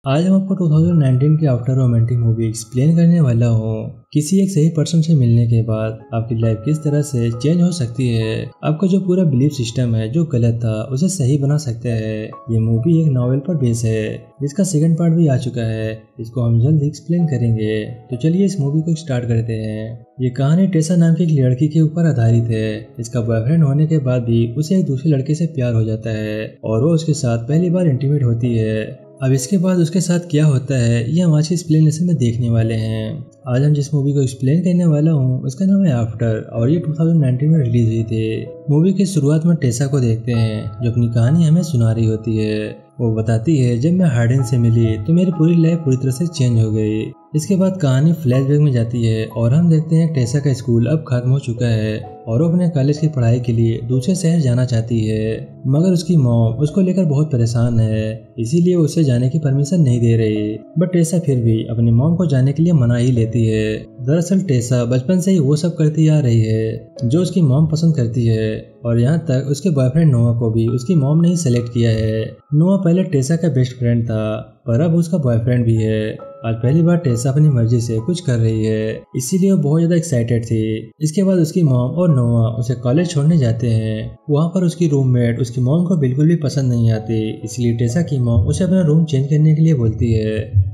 आज हम आपको 2019 की आफ्टर रोमांटिक मूवी एक्सप्लेन करने वाला हूँ। किसी एक सही पर्सन से मिलने के बाद आपकी लाइफ किस तरह से चेंज हो सकती है। आपका जो पूरा बिलीफ सिस्टम है जो गलत था उसे सही बना सकता है। ये मूवी एक नॉवेल पर बेस है जिसका सेकंड पार्ट भी आ चुका है। इसको हम जल्द एक्सप्लेन करेंगे। तो चलिए इस मूवी को स्टार्ट करते हैं। ये कहानी टेसा नाम की एक लड़की के ऊपर आधारित है। इसका बॉयफ्रेंड होने के बाद भी उसे एक दूसरे लड़के से प्यार हो जाता है और वो उसके साथ पहली बार इंटीमेट होती है। अब इसके बाद उसके साथ क्या होता है ये हम आज के एक्सप्लेनेशन में देखने वाले हैं। आज हम जिस मूवी को एक्सप्लेन करने वाला हूँ उसका नाम है आफ्टर और ये 2019 में रिलीज हुई थी। मूवी की शुरुआत में टेसा को देखते हैं जो अपनी कहानी हमें सुना रही होती है। वो बताती है जब मैं हार्डन से मिली तो मेरी पूरी लाइफ पूरी तरह से चेंज हो गई। इसके बाद कहानी फ्लैशबैक में जाती है और हम देखते हैं टेसा का स्कूल अब खत्म हो चुका है और वो अपने कॉलेज की पढ़ाई के लिए दूसरे शहर जाना चाहती है, मगर उसकी मॉम उसको लेकर बहुत परेशान है, इसीलिए उसे जाने की परमिशन नहीं दे रही। बट टेसा फिर भी अपनी मॉम को जाने के लिए मना ही लेती है। दरअसल टेसा बचपन से ही वो सब करती आ रही है जो उसकी मॉम पसंद करती है और यहाँ तक उसके बॉयफ्रेंड नोआ को भी उसकी मॉम ने ही सेलेक्ट किया है। नोआ पहले टेसा का बेस्ट फ्रेंड था पर अब उसका बॉयफ्रेंड भी है। आज पहली बार टेसा अपनी मर्जी से कुछ कर रही है, इसीलिए वो बहुत ज्यादा एक्साइटेड थी। इसके बाद उसकी मॉम और नोआ उसे कॉलेज छोड़ने जाते हैं। वहाँ पर उसकी रूममेट उसकी मॉम को बिल्कुल भी पसंद नहीं आती, इसलिए टेसा की मॉम उसे अपना रूम चेंज करने के लिए बोलती है।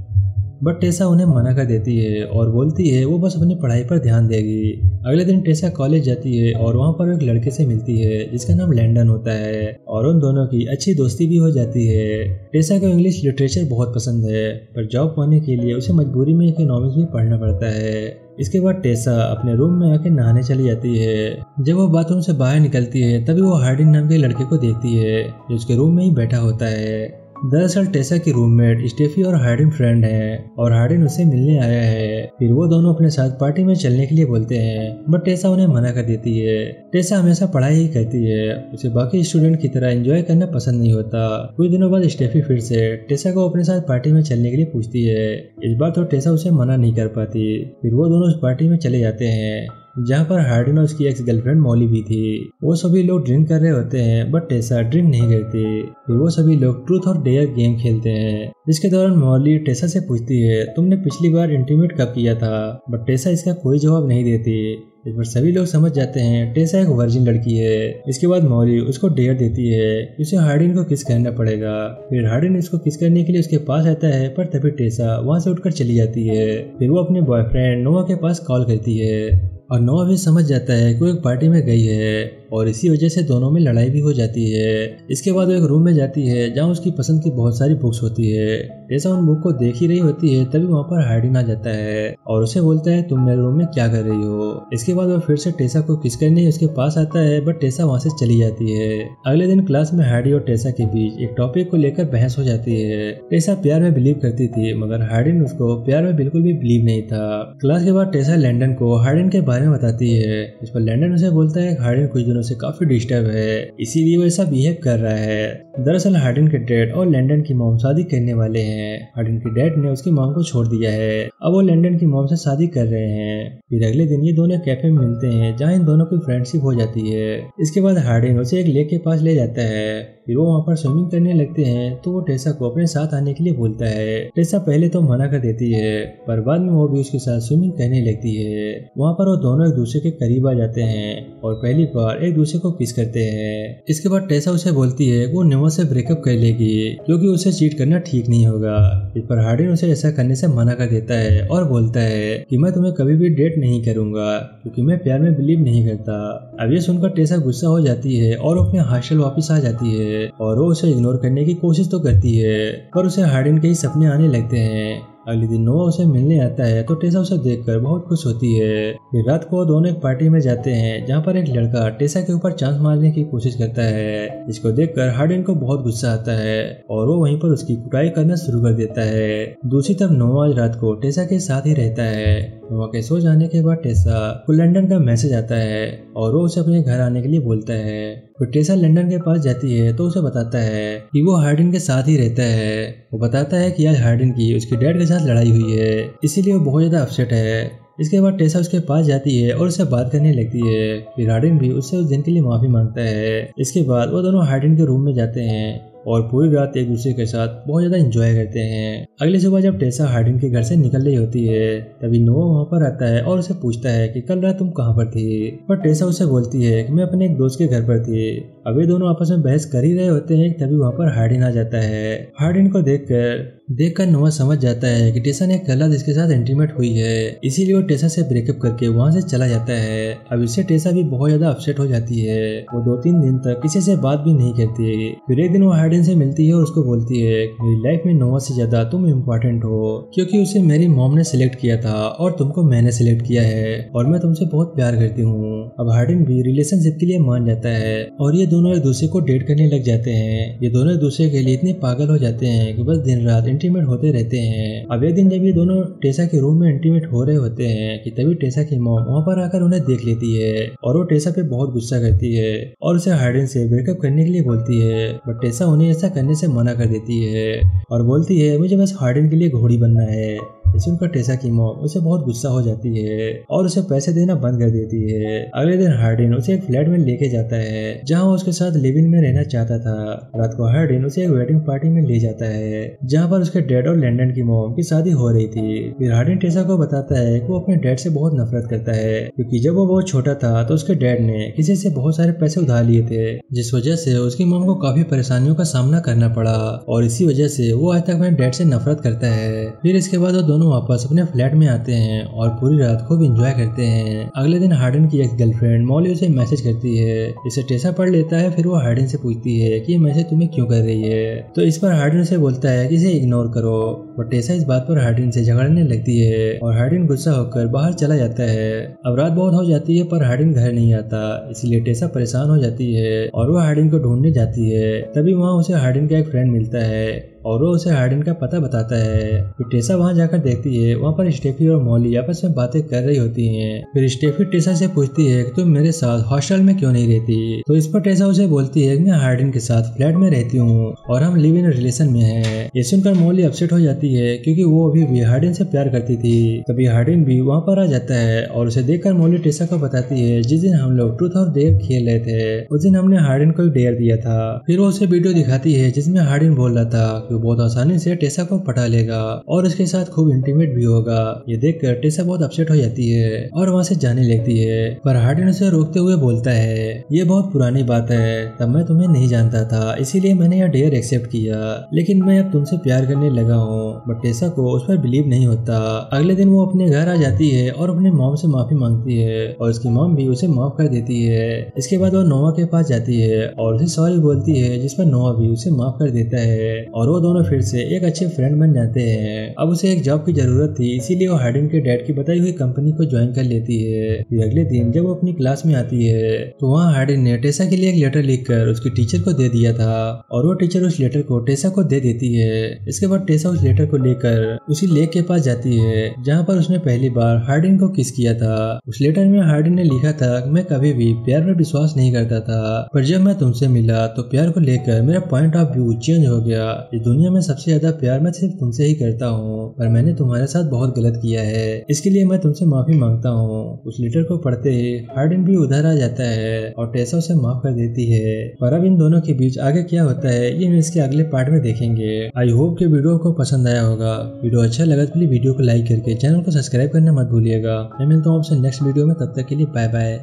बट टेसा उन्हें मना कर देती है और बोलती है वो बस अपनी पढ़ाई पर ध्यान देगी। अगले दिन टेसा कॉलेज जाती है और वहाँ पर एक लड़के से मिलती है जिसका नाम लैंडन होता है और उन दोनों की अच्छी दोस्ती भी हो जाती है। टेसा को इंग्लिश लिटरेचर बहुत पसंद है पर जॉब पाने के लिए उसे मजबूरी में इकोनॉमिक्स भी पढ़ना पड़ता है। इसके बाद टेसा अपने रूम में आके नहाने चली जाती है। जब वो बाथरूम से बाहर निकलती है तभी वो हार्डिन नाम के लड़के को देखती है जो उसके रूम में ही बैठा होता है। दरअसल टेसा की रूममेट स्टेफी और हार्डिन फ्रेंड हैं और हार्डिन उसे मिलने आया है। फिर वो दोनों अपने साथ पार्टी में चलने के लिए बोलते हैं बट टेसा उन्हें मना कर देती है। टेसा हमेशा पढ़ाई ही करती है, उसे बाकी स्टूडेंट की तरह एंजॉय करना पसंद नहीं होता। कुछ दिनों बाद स्टेफी फिर से टेसा को अपने साथ पार्टी में चलने के लिए पूछती है। इस बार तो टेसा उसे मना नहीं कर पाती। फिर वो दोनों उस पार्टी में चले जाते हैं जहाँ पर हार्डिन और उसकी एक्स गर्लफ्रेंड मॉली भी थी। वो सभी लोग ड्रिंक कर रहे होते हैं बट टेसा ड्रिंक नहीं करती। फिर वो सभी लोग ट्रूथ और डेयर गेम खेलते हैं जिसके दौरान मॉली टेसा से पूछती है तुमने पिछली बार इंटीमेट कब किया था, बट टेसा इसका कोई जवाब नहीं देती। इस पर सभी लोग समझ जाते हैं टेसा एक वर्जिन लड़की है। इसके बाद मॉली उसको डेयर देती है कि उसे हार्डिन को किस करना पड़ेगा। फिर हार्डिन इसको किस करने के लिए उसके पास आता है पर तभी टेसा वहाँ से उठकर चली जाती है। फिर वो अपने बॉयफ्रेंड नोआ के पास कॉल करती है और नोआ भी समझ जाता है कि वो एक पार्टी में गई है और इसी वजह से दोनों में लड़ाई भी हो जाती है। इसके बाद वो एक रूम में जाती है जहाँ उसकी पसंद की बहुत सारी बुक्स होती है। टेसा उन बुक को देख ही रही होती है तभी वहाँ पर हार्डिन आ जाता है और उसे बोलता है तुम मेरे रूम में क्या कर रही हो। इसके बाद वो फिर से टेसा को किस करने उसके पास आता है बट टेसा वहाँ से चली जाती है। अगले दिन क्लास में हार्डी और टेसा के बीच एक टॉपिक को लेकर बहस हो जाती है। टेसा प्यार में बिलीव करती थी मगर हार्डिन उसको प्यार में बिल्कुल भी बिलीव नहीं था। क्लास के बाद टेसा लैंडन को हार्डिन के बारे में बताती है। इस पर लैंडन उसे बोलता है हार्डिन कुछ दिनों से काफी डिस्टर्ब है, इसीलिए वो ऐसा बिहेव कर रहा है। दरअसल हार्डिन के डैड और लैंडन की मॉम शादी करने वाले हैं। हार्डिन के डैड ने उसकी मॉम को छोड़ दिया है, अब वो लैंडन की मॉम से शादी कर रहे हैं। फिर अगले दिन ये दोनों कैफे में मिलते हैं जहाँ इन दोनों की फ्रेंडशिप हो जाती है। इसके बाद हार्डिन उसे एक लेक के पास ले जाता है। फिर वो वहाँ पर स्विमिंग करने लगते हैं तो वो टेसा को अपने साथ आने के लिए बोलता है। टेसा पहले तो मना कर देती है पर बाद में वो भी उसके साथ स्विमिंग करने लगती है। वहाँ पर वो दोनों एक दूसरे के करीब आ जाते हैं और पहली बार एक दूसरे को किस करते हैं। इसके बाद टेसा उसे बोलती है वो नोआ से ब्रेकअप कर लेगी क्योंकि उसे चीट करना ठीक नहीं होगा। इस पर हार्डिन उसे ऐसा करने से मना कर देता है और बोलता है कि मैं तुम्हें कभी भी डेट नहीं करूंगा क्योंकि मैं प्यार में बिलीव नहीं करता। अब ये सुनकर टेसा गुस्सा हो जाती है और अपने हॉस्टल वापस आ जाती है और वो उसे इग्नोर करने की कोशिश तो करती है पर उसे हार्डिन के ही सपने आने लगते हैं। अगले दिन नोआ उसे मिलने आता है तो टेसा उसे देखकर बहुत खुश होती है। फिर रात को दोनों एक पार्टी में जाते हैं जहाँ पर एक लड़का टेसा के ऊपर चांस मारने की कोशिश करता है, जिसको देखकर हार्डिन को बहुत गुस्सा आता है और वो वहीं पर उसकी कुटाई करना शुरू कर देता है। दूसरी तरफ नोआ आज रात को टेसा के साथ ही रहता है। नोआ के सो जाने के बाद टेसा को लंदन का मैसेज आता है और वो उसे अपने घर आने के लिए बोलता है। फिर टेसा लंदन के पास जाती है तो उसे बताता है कि वो हार्डिन के साथ ही रहता है। वो बताता है कि आज हार्डिन की उसके डैड के साथ लड़ाई हुई है, इसीलिए वो बहुत ज्यादा अपसेट है। इसके बाद टेसा उसके पास जाती है और उससे बात करने लगती है। फिर हार्डिन भी उससे उस दिन के लिए माफी मांगता है। इसके बाद वो दोनों हार्डिन के रूम में जाते हैं और पूरी रात एक दूसरे के साथ बहुत ज्यादा एंजॉय करते हैं। अगली सुबह जब टेसा हार्डिन के घर से निकल रही होती है तभी नोआ वहाँ पर आता है और उसे पूछता है कि कल रात तुम कहाँ पर थी। पर टेसा उसे बोलती है कि मैं अपने एक दोस्त के घर पर थी। अब ये दोनों आपस में बहस कर ही रहे होते हैं तभी वहाँ पर हार्डिन आ जाता है। हार्डिन को देखकर नोआ समझ जाता है कि टेसा ने कल रात इसके साथ इंटीमेट हुई है, इसीलिए वो टेसा से ब्रेकअप करके वहाँ से चला जाता है। अब इससे टेसा भी बहुत ज्यादा अपसेट हो जाती है। वो 2-3 दिन तक किसी से बात भी नहीं करती। फिर एक दिन वो हार्डिन से मिलती है और उसको बोलती है मेरी लाइफ में नोआ से ज्यादा तुम इम्पोर्टेंट हो, क्योंकि उसे मेरी मॉम ने सिलेक्ट किया था और तुमको मैंने सिलेक्ट किया है और मैं तुमसे बहुत प्यार करती हूँ। अब हार्डिन भी रिलेशनशिप के लिए मान जाता है और ये दोनों एक दूसरे को डेट करने लग जाते हैं। ये दोनों एक दूसरे के लिए इतने पागल हो जाते हैं कि बस दिन रात इंटीमेट होते रहते हैं। अब एक दिन जब ये दोनों टेसा के रूम में इंटीमेट हो रहे होते हैं कि तभी टेसा की मॉम वहाँ पर आकर उन्हें देख लेती है और वो टेसा पे बहुत गुस्सा करती है और उसे हार्डिन से ब्रेकअप करने के लिए बोलती है। बट टेसा उन्हें ऐसा करने से मना कर देती है और बोलती है मुझे बस हार्डिन के लिए घोड़ी बनना है। इसे सुनकर टेसा की मॉम उसे बहुत गुस्सा हो जाती है और उसे पैसे देना बंद कर देती है। अगले दिन हार्डिन उसे एक फ्लैट में लेके जाता है जहाँ वो उसके साथ लिव इन में रहना चाहता था। रात को हार्डिन उसे एक वेडिंग पार्टी में ले जाता है जहाँ पर उसके डैड और लैंडन की मॉम की शादी हो रही थी। फिर हार्डिन टेसा को बताता है कि वो अपने डैड से बहुत नफरत करता है क्योंकि जब वो बहुत छोटा था तो उसके डैड ने किसी से बहुत सारे पैसे उधार लिए थे, जिस वजह से उसकी मॉम को काफी परेशानियों का सामना करना पड़ा और इसी वजह से वो आज तक अपने डैड से नफरत करता है। फिर इसके बाद वो दोनों वापस अपने फ्लैट में आते हैं और पूरी रात खूब एंजॉय करते हैं। अगले दिन हार्डिन की एक्स गर्लफ्रेंड मॉली उसे मैसेज करती है, इसे टेसा पढ़ लेता है। फिर वो हार्डिन से पूछती है कि ये मैसेज तुम्हें क्यों कर रही है, तो इस पर हार्डिन से बोलता है कि इसे इग्नोर करो। और टेसा इस बात पर हार्डिन से झगड़ने लगती है और हार्डिन गुस्सा होकर बाहर चला जाता है। अब रात बहुत हो जाती है पर हार्डिन घर नहीं आता, इसलिए टेसा परेशान हो जाती है और वो हार्डिन को ढूंढने जाती है। तभी वहाँ उसे हार्डिन का एक फ्रेंड मिलता है और वो उसे हार्डिन का पता बताता है। फिर टेसा वहाँ जाकर देखती है वहाँ पर स्टेफी और मॉली आपस में बातें कर रही होती हैं। फिर स्टेफी टेसा से पूछती है कि तुम मेरे साथ हॉस्टल में क्यों नहीं रहती, तो इस पर टेसा उसे बोलती है कि मैं हार्डिन के साथ फ्लैट में रहती हूँ और हम लिव इन रिलेशन में हैं। ये सुनकर मॉली अपसेट हो जाती है क्योंकि वो अभी भी हार्डिन से प्यार करती थी। तभी हार्डिन भी वहाँ पर आ जाता है और उसे देखकर मॉली टेसा को बताती है जिस दिन हम लोग ट्रूथ और डेयर खेल रहे थे उस दिन हमने हार्डिन को डेयर दिया था। फिर वो उसे वीडियो दिखाती है जिसमें हार्डिन बोल रहा था कि बहुत आसानी से टेसा को पटा लेगा और उसके साथ खूब इंटीमेट भी होगा। ये देखकर टेसा बहुत अपसेट हो जाती है और वहाँ से जाने लगती है, पर हार्डिन उसे रोकते हुए बोलता है ये बहुत पुरानी बात है, तब मैं तुम्हें नहीं जानता था इसीलिए मैंने यह डेयर एक्सेप्ट किया, लेकिन मैं अब तुमसे प्यार करने लगा हूँ। बट टेसा को उस पर बिलीव नहीं होता। अगले दिन वो अपने घर आ जाती है और अपने मॉम से माफी मांगती है और उसकी मॉम भी उसे माफ कर देती है। इसके बाद वो नोआ के पास जाती है और उसे सॉरी बोलती है, जिस पर नोआ भी उसे माफ कर देता है और वो दोनों फिर से एक अच्छे फ्रेंड बन जाते हैं। अब उसे एक जॉब की जरूरत थी इसीलिए वो हार्डिन के डैड की बताई हुई कंपनी को ज्वाइन कर लेती है। फिर अगले दिन जब वो अपनी क्लास में आती है तो वहाँ हार्डिन ने टेसा के लिए एक लेटर लिखकर उसकी टीचर को दे दिया था और वो टीचर उस लेटर को टेसा को दे देती है। इसके बाद टेसा उस लेटर को लेकर उसी लेक के पास जाती है जहाँ पर उसने पहली बार हार्डिन को किस किया था। उस लेटर में हार्डिन ने लिखा था कि मैं कभी भी प्यार में विश्वास नहीं करता था, पर जब मैं तुमसे मिला तो प्यार को लेकर मेरा पॉइंट ऑफ व्यू चेंज हो गया। इस दुनिया में सबसे ज्यादा प्यार मैं सिर्फ तुमसे ही करता हूँ, पर मैंने तुम्हारे साथ बहुत गलत किया है, इसके लिए मैं तुमसे माफी मांगता हूँ। उस लेटर को पढ़ते ही हार्डिन भी उधर आ जाता है और टेसा उसे माफ कर देती है। पर अब इन दोनों के बीच आगे क्या होता है ये हम इसके अगले पार्ट में देखेंगे। आई होप कि वीडियो को पसंद आया होगा। वीडियो अच्छा लगा तो प्लीज वीडियो को लाइक करके चैनल को सब्सक्राइब करना मत भूलिएगा। मैं मिलता हूँ आपसे नेक्स्ट वीडियो में, तब तक के लिए बाय बाय।